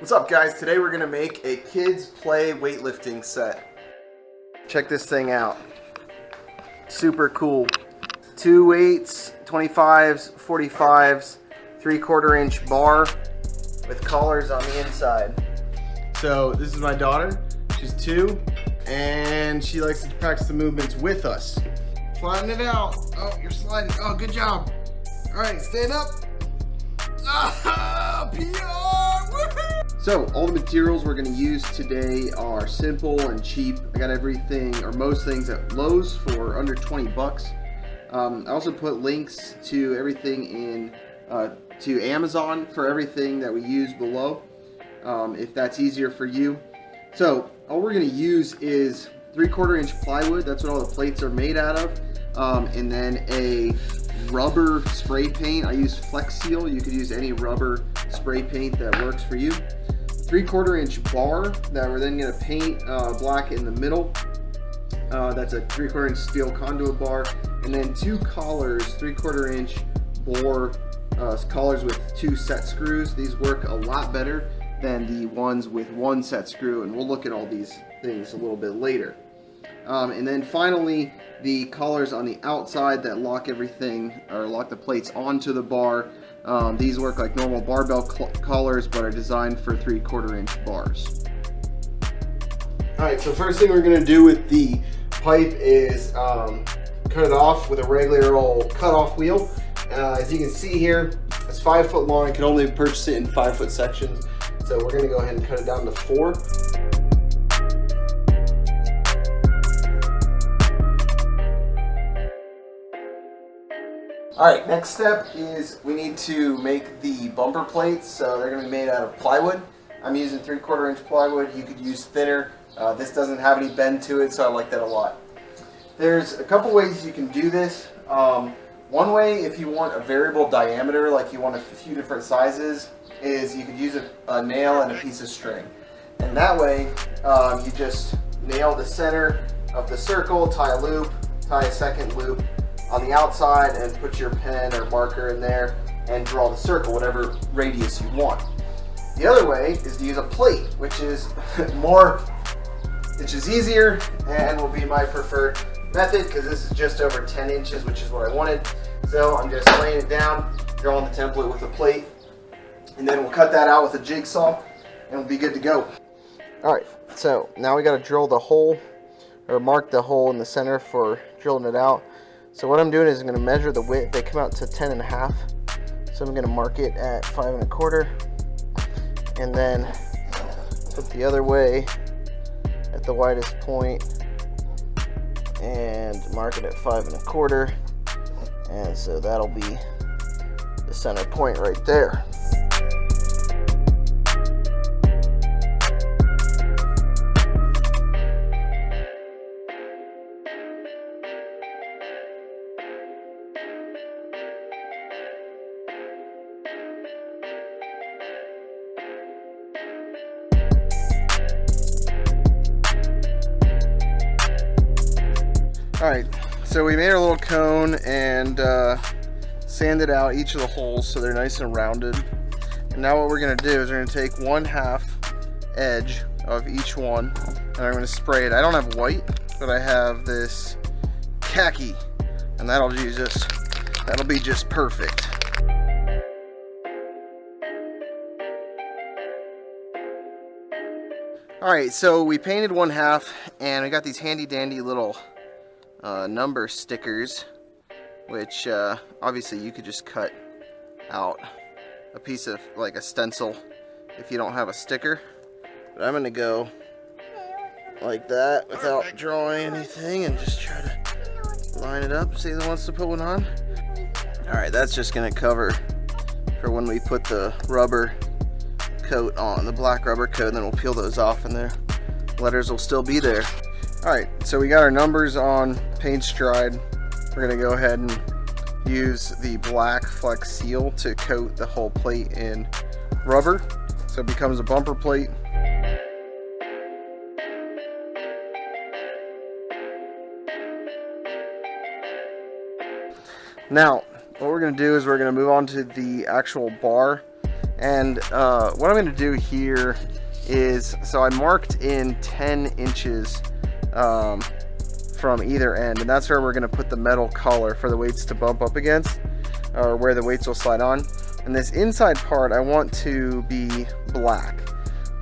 What's up, guys? Today we're gonna make a kids play weightlifting set. Check this thing out. Super cool. 2 weights, 25s, 45s, 3/4 inch bar with collars on the inside. So this is my daughter. She's 2 and she likes to practice the movements with us. Flatten it out. Oh, you're sliding. Oh, good job. All right, stand up. Ah, PR! Woohoo! So all the materials we're going to use today are simple and cheap. I got everything or most things at Lowe's for under 20 bucks. I also put links to everything in to Amazon for everything that we use below, if that's easier for you. So all we're going to use is 3/4 inch plywood. That's what all the plates are made out of, and then a rubber spray paint. I use Flex Seal. You could use any rubber spray paint that works for you. 3/4 inch bar that we're then going to paint black in the middle. That's a 3/4 inch steel conduit bar, and then 2 collars, 3/4 inch bore collars with 2 set screws. These work a lot better than the ones with 1 set screw, and we'll look at all these things a little bit later. And then finally, the collars on the outside that lock everything, or lock the plates onto the bar. These work like normal barbell collars, but are designed for 3/4 inch bars. Alright, so first thing we're going to do with the pipe is cut it off with a regular old cut-off wheel. As you can see here, it's 5 foot long. You can only purchase it in 5 foot sections. So we're going to go ahead and cut it down to 4. Alright, next step is we need to make the bumper plates. So they're going to be made out of plywood. I'm using 3/4 inch plywood. You could use thinner. This doesn't have any bend to it, so I like that a lot. There's a couple ways you can do this. One way, if you want a variable diameter, like you want a few different sizes, is you could use a nail and a piece of string. And that way, you just nail the center of the circle, tie a loop, tie a second loop on the outside, and put your pen or marker in there and draw the circle, whatever radius you want. The other way is to use a plate, which is easier and will be my preferred method because this is just over 10 inches, which is what I wanted. So I'm just laying it down, drawing the template with a plate, and then we'll cut that out with a jigsaw and we'll be good to go. Alright, so now we got to drill the hole, or mark the hole in the center for drilling it out. So what I'm doing is I'm going to measure the width. They come out to 10.5. So I'm going to mark it at 5 1/4, and then put the other way at the widest point and mark it at 5 1/4, and so that'll be the center point right there. Alright, so we made our little cone and sanded out each of the holes so they're nice and rounded. And now what we're going to do is we're going to take 1/2 edge of each one and I'm going to spray it. I don't have white, but I have this khaki, and that'll be just perfect. Alright, so we painted 1/2 and we got these handy dandy little number stickers, which obviously you could just cut out a piece of like a stencil if you don't have a sticker, but I'm gonna go like that without drawing anything and just try to line it up. See who wants to put one on? Alright, that's just gonna cover for when we put the rubber coat on, the black rubber coat, and then we'll peel those off and the letters will still be there. Alright, so we got our numbers on paint stride. We're going to go ahead and use the black Flex Seal to coat the whole plate in rubber so it becomes a bumper plate. Now, what we're going to do is we're going to move on to the actual bar And what I'm going to do here is, so I marked in 10 inches from either end, and that's where we're going to put the metal collar for the weights to bump up against, or where the weights will slide on. And this inside part I want to be black,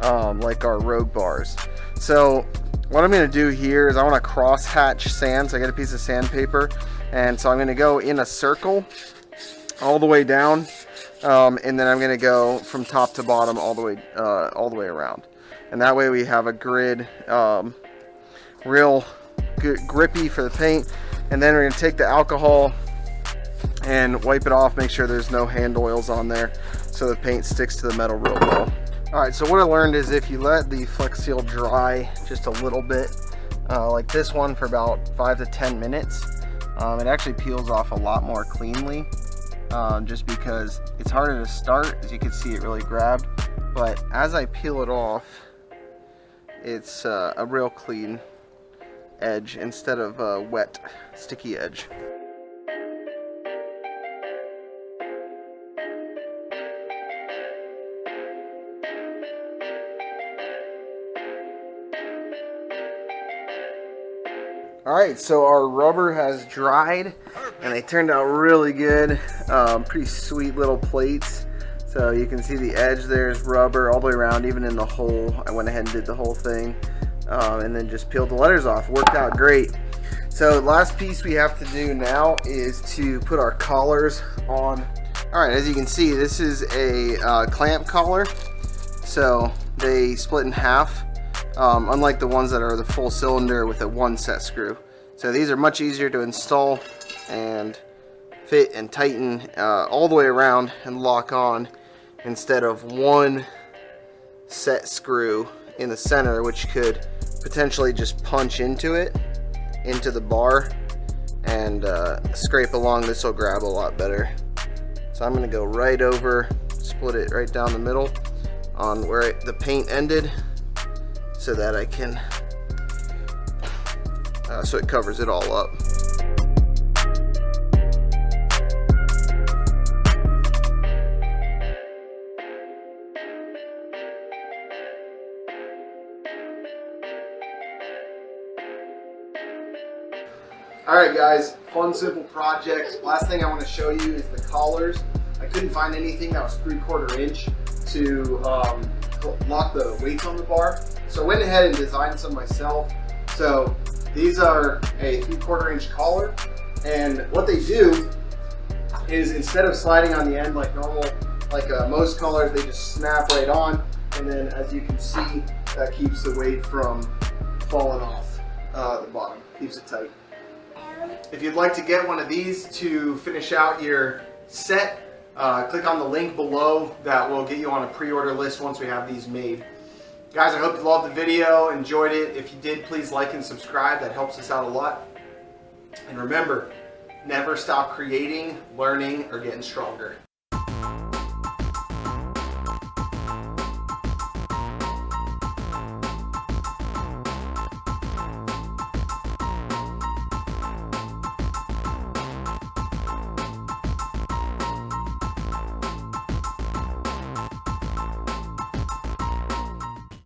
like our rogue bars. So what I'm going to do here is I want to cross hatch sand. So I get a piece of sandpaper, and so I'm going to go in a circle all the way down, and then I'm going to go from top to bottom all the way around. And that way we have a grid, real good, grippy for the paint. And then we're going to take the alcohol and wipe it off, make sure there's no hand oils on there, so the paint sticks to the metal real well. Alright, so what I learned is if you let the Flex Seal dry just a little bit, like this one, for about 5 to 10 minutes, it actually peels off a lot more cleanly, just because it's harder to start. As you can see, it really grabbed, but as I peel it off, it's a real clean edge instead of a wet, sticky edge. Alright, so our rubber has dried and they turned out really good. Pretty sweet little plates. So you can see the edge there is rubber all the way around, even in the hole. I went ahead and did the whole thing, and then just peeled the letters off. Worked out great. So the last piece we have to do now is to put our collars on. Alright, as you can see, this is a clamp collar. So they split in half. Unlike the ones that are the full cylinder with a one set screw. So these are much easier to install and fit and tighten all the way around and lock on, instead of one set screw in the center, which could potentially just punch into it, into the bar, and scrape along. This will grab a lot better. So I'm going to go right over, split it right down the middle on where the paint ended, so that I can, so it covers it all up. Alright guys, fun simple project. Last thing I want to show you is the collars. I couldn't find anything that was 3/4 inch to lock the weights on the bar. So I went ahead and designed some myself. So these are a 3/4 inch collar, and what they do is, instead of sliding on the end like normal, like most collars, they just snap right on, and then as you can see, that keeps the weight from falling off the bottom, keeps it tight. If you'd like to get one of these to finish out your set, click on the link below. That will get you on a pre-order list once we have these made. Guys, I hope you loved the video, enjoyed it. If you did, please like and subscribe. That helps us out a lot. And remember, never stop creating, learning, or getting stronger.